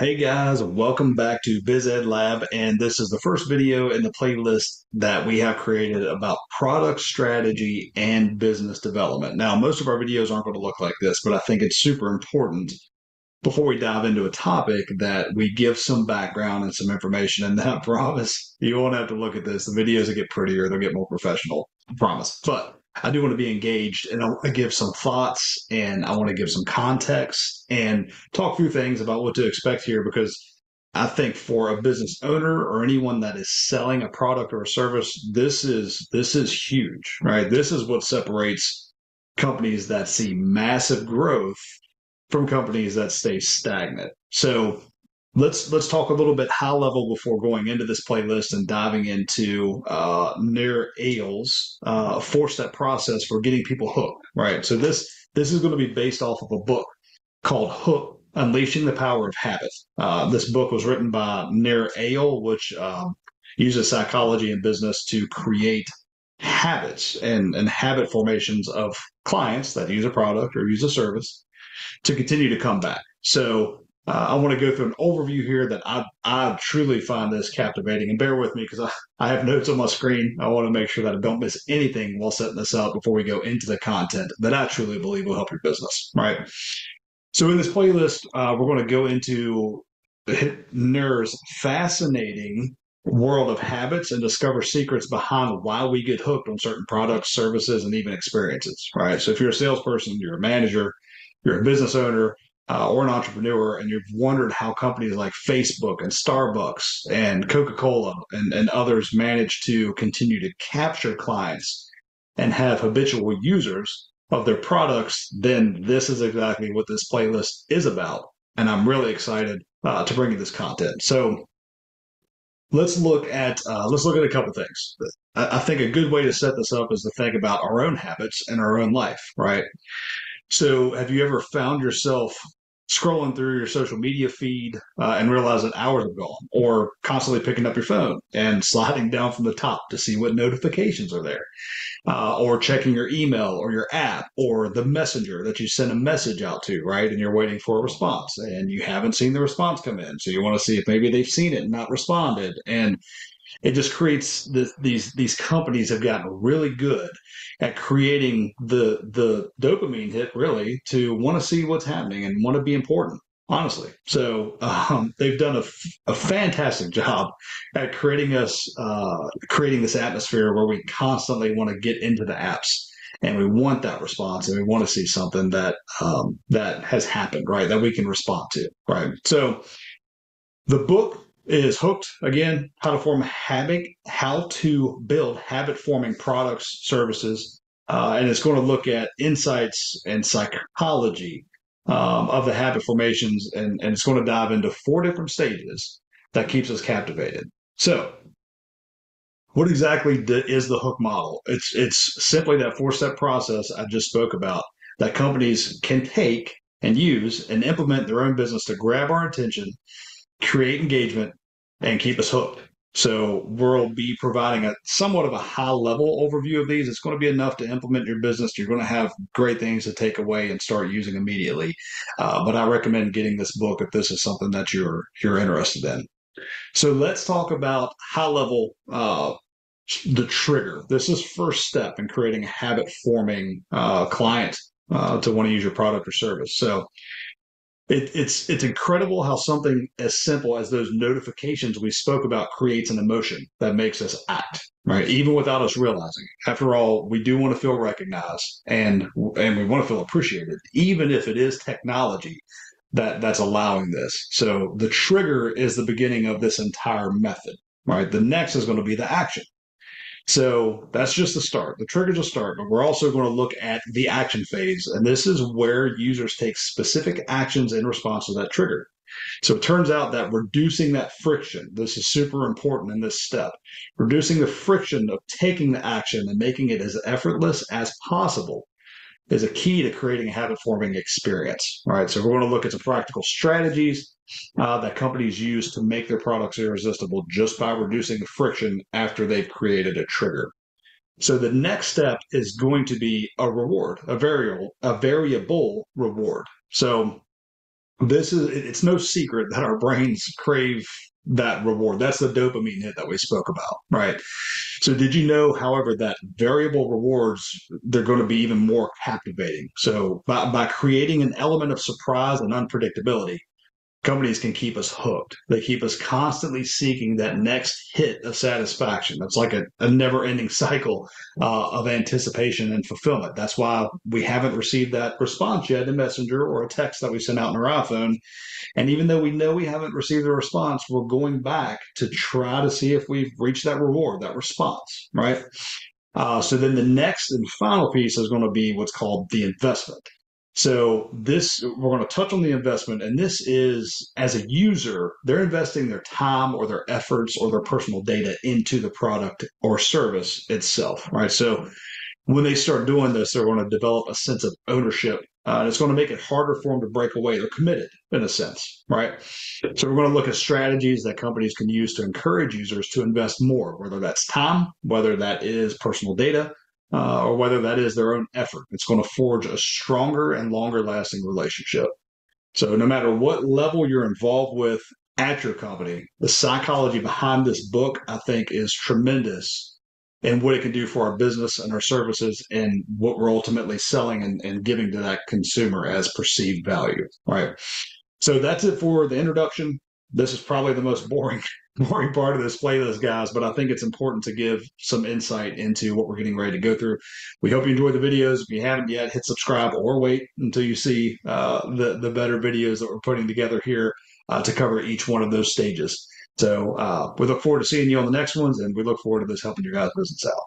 Hey guys, welcome back to BizEd Lab, and this is the first video in the playlist that we have created about product strategy and business development. Now, most of our videos aren't going to look like this, but I think it's super important before we dive into a topic that we give some background and some information. And I promise you won't have to look at this. The videos will get prettier, they'll get more professional. I promise. But I do want to be engaged and I want to give some thoughts and I want to give some context and talk through things about what to expect here because I think for a business owner or anyone that is selling a product or a service, this is huge, right? This is what separates companies that see massive growth from companies that stay stagnant. So let's talk a little bit high level before going into this playlist and diving into Nir Eyal's four-step process for getting people hooked. Right. So this is going to be based off of a book called Hook: Unleashing the Power of Habit. This book was written by Nir Eyal, which uses psychology and business to create habits and habit formations of clients that use a product or use a service to continue to come back. So I want to go through an overview here that I truly find this captivating. And bear with me because I have notes on my screen. I want to make sure that I don't miss anything while setting this up before we go into the content that I truly believe will help your business. Right. So in this playlist, we're going to go into Nur's fascinating world of habits and discover secrets behind why we get hooked on certain products, services, and even experiences. Right. So if you're a salesperson, you're a manager, you're a business owner, or an entrepreneur, and you've wondered how companies like Facebook and Starbucks and Coca-Cola and others manage to continue to capture clients and have habitual users of their products, then this is exactly what this playlist is about. And I'm really excited to bring you this content. So let's look at a couple things. I think a good way to set this up is to think about our own habits and our own life, right? So, have you ever found yourself scrolling through your social media feed and realize that hours have gone, or constantly picking up your phone and sliding down from the top to see what notifications are there, or checking your email or your app or the messenger that you send a message out to, right? And you're waiting for a response and you haven't seen the response come in. So, you want to see if maybe they've seen it and not responded. And it just creates these companies have gotten really good at creating the dopamine hit really to want to see what's happening and want to be important, honestly. So they've done a fantastic job at creating this atmosphere where we constantly want to get into the apps and we want that response and we want to see something that has happened, right, that we can respond to, right? So the book is Hooked, again, how to build habit forming products, services, and it's going to look at insights and psychology of the habit formations, and it's going to dive into four different stages that keeps us captivated. So, what exactly is the Hook model? It's simply that four-step process I just spoke about that companies can take and use and implement their own business to grab our attention, create engagement, and keep us hooked. So we'll be providing a somewhat of a high level overview of these. It's going to be enough to implement your business. You're going to have great things to take away and start using immediately. But I recommend getting this book if this is something that you're interested in. So let's talk about high level the trigger. This is first step in creating a habit forming client to want to use your product or service. So it's incredible how something as simple as those notifications we spoke about creates an emotion that makes us act, right? Even without us realizing it. After all, we do want to feel recognized and we want to feel appreciated, even if it is technology that's allowing this. So the trigger is the beginning of this entire method, right? The next is going to be the action. So that's just the start. The trigger's a start, but we're also going to look at the action phase. And this is where users take specific actions in response to that trigger. So it turns out that reducing that friction, this is super important in this step. Reducing the friction of taking the action and making it as effortless as possible is a key to creating a habit forming experience. All right. So we're going to look at some practical strategies that companies use to make their products irresistible just by reducing the friction after they've created a trigger. So the next step is going to be a reward, a variable reward. So It's no secret that our brains crave that reward. That's the dopamine hit that we spoke about, right? So did you know, however, that variable rewards, they're going to be even more captivating. So by creating an element of surprise and unpredictability, companies can keep us hooked. They keep us constantly seeking that next hit of satisfaction. That's like a never ending cycle of anticipation and fulfillment. That's why we haven't received that response yet in Messenger or a text that we sent out in our iPhone. And even though we know we haven't received a response, we're going back to try to see if we've reached that reward, that response, right? So then the next and final piece is going to be what's called the investment. So this we're going to touch on the investment, and this is as a user, they're investing their time or their efforts or their personal data into the product or service itself, right? So when they start doing this, they're going to develop a sense of ownership. And it's going to make it harder for them to break away. They're committed in a sense, right? So we're going to look at strategies that companies can use to encourage users to invest more, whether that's time, whether that is personal data, or whether that is their own effort. It's going to forge a stronger and longer lasting relationship. So no matter what level you're involved with at your company, the psychology behind this book, I think, is tremendous and what it can do for our business and our services and what we're ultimately selling and giving to that consumer as perceived value. Right. So that's it for the introduction. This is probably the most boring boring part of this playlist, guys, but I think it's important to give some insight into what we're getting ready to go through. We hope you enjoy the videos. If you haven't yet, hit subscribe or wait until you see the better videos that we're putting together here to cover each one of those stages. So we look forward to seeing you on the next ones, and we look forward to this helping your guys' business out.